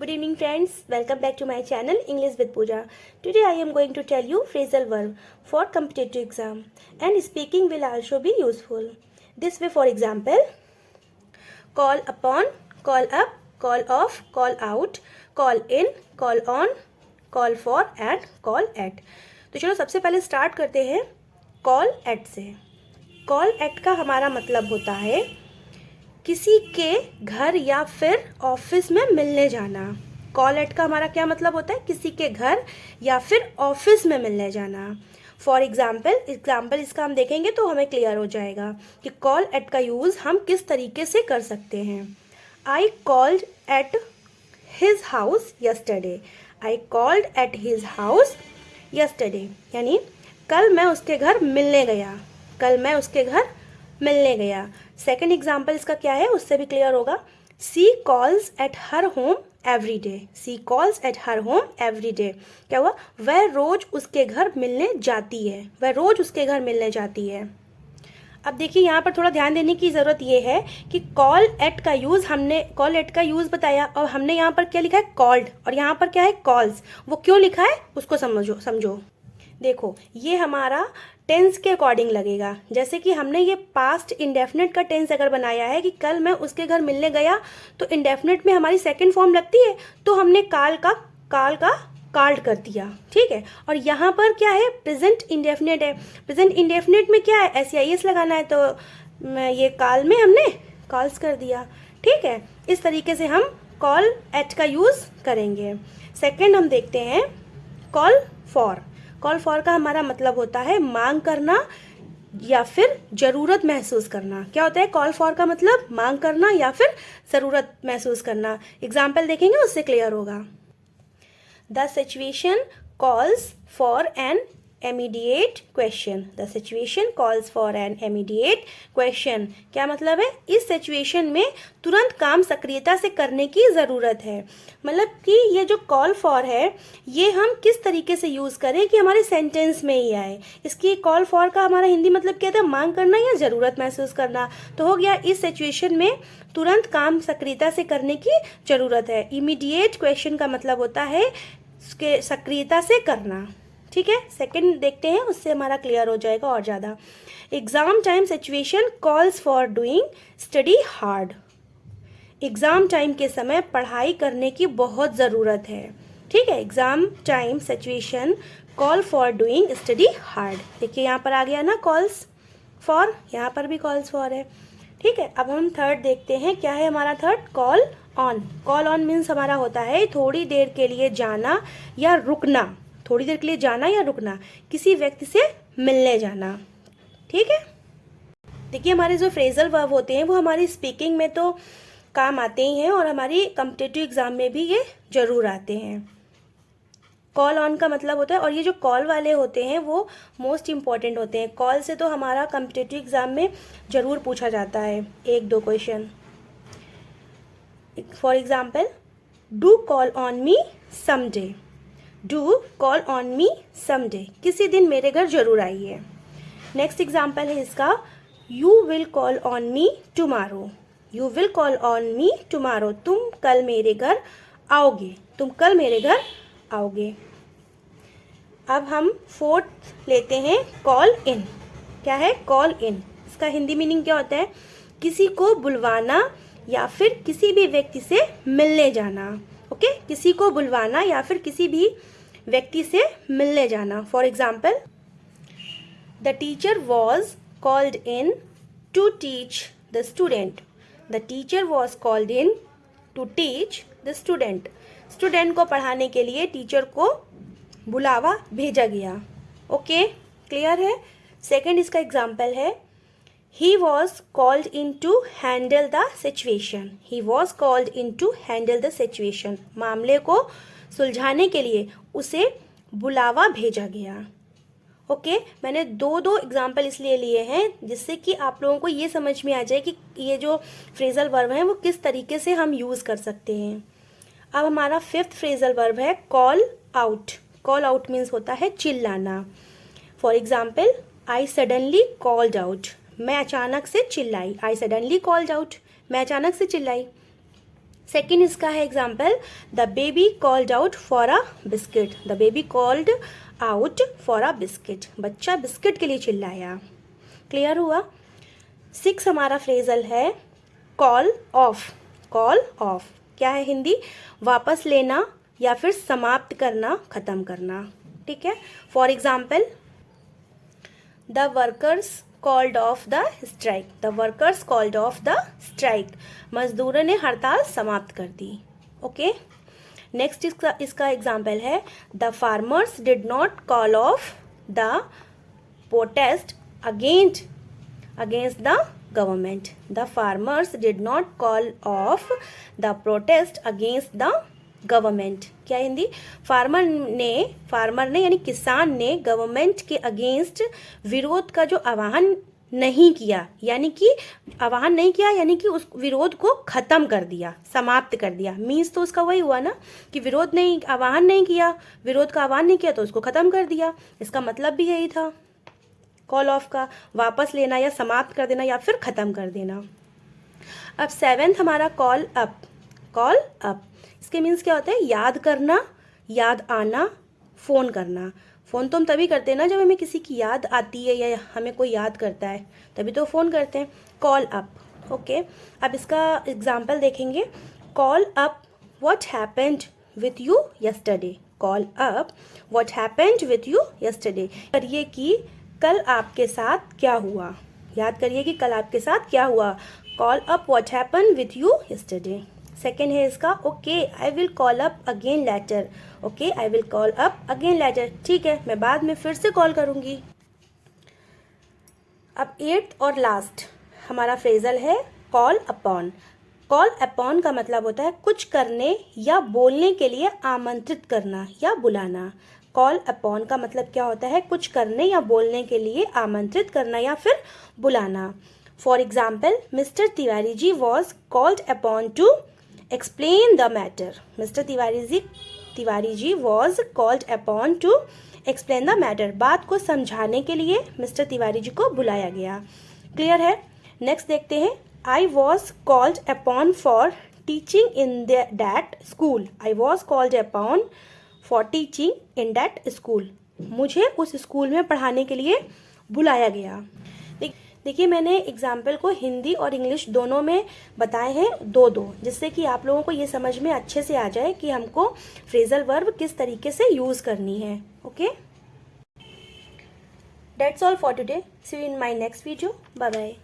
Good evening friends, welcome back to my channel English with Pooja. Today I am going to tell you phrasal verb for competitive exam and speaking will also be useful. This way, for example, call upon, call up, call off, call out, call in, call on, call for and call at. तो चलो सबसे पहले start करते हैं call at से. Call at का हमारा मतलब होता है किसी के घर या फिर ऑफिस में मिलने जाना. कॉल एट का हमारा क्या मतलब होता है? किसी के घर या फिर ऑफिस में मिलने जाना. फॉर एग्जाम्पल इसका हम देखेंगे तो हमें क्लियर हो जाएगा कि कॉल एट का यूज़ हम किस तरीके से कर सकते हैं. I called at his house yesterday. I called at his house yesterday यानी कल मैं उसके घर मिलने गया. कल मैं उसके घर मिलने गया. सेकेंड एग्जाम्पल इसका क्या है उससे भी क्लियर होगा. She calls at her home every day. She calls at her home every day. क्या हुआ? वह रोज उसके घर मिलने जाती है. वह रोज उसके घर मिलने जाती है. अब देखिए यहाँ पर थोड़ा ध्यान देने की ज़रूरत ये है कि कॉल एट का यूज़ हमने कॉल एट का यूज़ बताया और हमने यहाँ पर क्या लिखा है? कॉल्ड. और यहाँ पर क्या है? कॉल्स. वो क्यों लिखा है उसको समझो. देखो ये हमारा टेंस के अकॉर्डिंग लगेगा. जैसे कि हमने ये पास्ट इंडेफिनिट का टेंस अगर बनाया है कि कल मैं उसके घर मिलने गया तो इंडेफिनिट में हमारी सेकंड फॉर्म लगती है तो हमने काल का कॉल्ड कर दिया. ठीक है. और यहाँ पर क्या है? प्रेजेंट इंडेफिनिट है. प्रेजेंट इंडेफिनिट में क्या है? SEIS लगाना है तो ये काल में हमने कॉल्स कर दिया. ठीक है. इस तरीके से हम कॉल एट का यूज़ करेंगे. सेकेंड हम देखते हैं कॉल फॉर. कॉल फॉर का हमारा मतलब होता है मांग करना या फिर ज़रूरत महसूस करना. क्या होता है कॉल फॉर का मतलब? मांग करना या फिर ज़रूरत महसूस करना. एग्जाम्पल देखेंगे उससे क्लियर होगा. The situation calls for an immediate question. The situation calls for an immediate question. क्या मतलब है? इस सिचुएशन में तुरंत काम सक्रियता से करने की ज़रूरत है. मतलब कि ये जो कॉल फॉर है ये हम किस तरीके से यूज़ करें कि हमारे सेंटेंस में ही आए. इसकी कॉल फॉर का हमारा हिंदी मतलब क्या था? मांग करना या ज़रूरत महसूस करना. तो हो गया इस सिचुएशन में तुरंत काम सक्रियता से करने की ज़रूरत है. इमीडिएट क्वेश्चन का मतलब होता है उसके सक्रियता से करना. ठीक है. सेकंड देखते हैं उससे हमारा क्लियर हो जाएगा और ज़्यादा. Exam time situation calls for doing study hard. Exam time के समय पढ़ाई करने की बहुत ज़रूरत है. ठीक है. Exam time situation call for doing study hard. देखिए यहाँ पर आ गया ना कॉल्स फॉर. यहाँ पर भी कॉल्स फॉर है. ठीक है. अब हम थर्ड देखते हैं. क्या है हमारा third? Call on. Call on means हमारा होता है थोड़ी देर के लिए जाना या रुकना. थोड़ी देर के लिए जाना या रुकना. किसी व्यक्ति से मिलने जाना. ठीक है. देखिए हमारे जो फ्रेजल वर्ब होते हैं वो हमारी स्पीकिंग में तो काम आते ही हैं और हमारी कॉम्पिटिटिव एग्जाम में भी ये जरूर आते हैं. कॉल ऑन का मतलब होता है और ये जो कॉल वाले होते हैं वो मोस्ट इम्पॉर्टेंट होते हैं. कॉल से तो हमारा कॉम्पिटिटिव एग्जाम में ज़रूर पूछा जाता है 1-2 question. For example do call on me someday. Do call on me someday. किसी दिन मेरे घर जरूर आइए. नेक्स्ट एग्जाम्पल है इसका you will call on me tomorrow. You will call on me tomorrow. तुम कल मेरे घर आओगे. तुम कल मेरे घर आओगे. अब हम फोर्थ लेते हैं कॉल इन. क्या है? Call in. इसका हिंदी मीनिंग क्या होता है? किसी को बुलवाना या फिर किसी भी व्यक्ति से मिलने जाना. ओके. किसी को बुलवाना या फिर किसी भी व्यक्ति से मिलने जाना. For example the teacher was called in to teach the student. The teacher was called in to teach the student. Student को पढ़ाने के लिए टीचर को बुलावा भेजा गया. ओके. क्लियर है. सेकंड इसका एग्जाम्पल है He was called in to handle the situation. He was called in to handle the situation. मामले को सुलझाने के लिए उसे बुलावा भेजा गया. ओके. मैंने दो एग्जाम्पल इसलिए लिए हैं जिससे कि आप लोगों को ये समझ में आ जाए कि ये जो फ्रेजल वर्ब हैं वो किस तरीके से हम यूज़ कर सकते हैं. अब हमारा फिफ्थ फ्रेजल वर्ब है call out. Call out means होता है चिल्लाना. For example I suddenly called out. मैं अचानक से चिल्लाई. I suddenly called out. मैं अचानक से चिल्लाई. सेकेंड इसका है example, the baby called out for a biscuit. The baby called out for a biscuit, बच्चा बिस्किट के लिए चिल्लाया। क्लियर हुआ। 6 हमारा फ्रेजल है कॉल ऑफ। कॉल ऑफ क्या है हिंदी? वापस लेना या फिर समाप्त करना, खत्म करना। ठीक है। For example, the workers called off the strike. The workers called off the strike, मजदूरों ने हड़ताल समाप्त कर दी। ओके। नेक्स्ट इसका एग्जाम्पल है, the farmers did not call of the protest against the government. The farmers did not call of the protest against the government. क्या Hindi? Farmer ने यानी किसान ने गवर्नमेंट के अगेंस्ट विरोध का जो आह्वान नहीं किया, यानी कि उस विरोध को खत्म कर दिया, समाप्त कर दिया। मीन्स तो उसका वही हुआ ना कि विरोध का आह्वान नहीं किया तो उसको खत्म कर दिया। इसका मतलब भी यही था कॉल ऑफ का, वापस लेना या समाप्त कर देना या फिर खत्म कर देना। अब 7th हमारा कॉल अप। कॉल अप इसके मीन्स क्या होता है? याद करना, याद आना, फ़ोन करना। फ़ोन तो हम तभी करते हैं ना जब हमें किसी की याद आती है या हमें कोई याद करता है, तभी तो फ़ोन करते हैं। Call up. ओके। अब इसका एग्जाम्पल देखेंगे। Call up what happened with you yesterday. Call up what happened with you yesterday. करिए कि कल आपके साथ क्या हुआ। याद करिए कि कल आपके साथ क्या हुआ। Call up what happened with you yesterday. Second है इसका, okay I will call up again later. Okay I will call up again later, ठीक है मैं बाद में फिर से कॉल करूँगी। अब 8th और लास्ट हमारा फ्रेजल है कॉल अपॉन। कॉल अपॉन का मतलब होता है कुछ करने या बोलने के लिए आमंत्रित करना या बुलाना। कॉल अपॉन का मतलब क्या होता है? कुछ करने या बोलने के लिए आमंत्रित करना या फिर बुलाना। For example, mister Tiwari ji was called upon to explain the matter. Mister Tiwari ji was called upon to explain the matter. बात को समझाने के लिए मिस्टर तिवारी जी को बुलाया गया। क्लियर है। नेक्स्ट देखते हैं, I was called upon for teaching in that school. I was called upon for teaching in that school. मुझे उस स्कूल में पढ़ाने के लिए बुलाया गया। देखिए मैंने एग्जाम्पल को हिंदी और इंग्लिश दोनों में बताए हैं, दो, जिससे कि आप लोगों को ये समझ में अच्छे से आ जाए कि हमको फ्रेजल वर्ब किस तरीके से यूज़ करनी है। Okay, that's all for today. See you in my next video. Bye bye.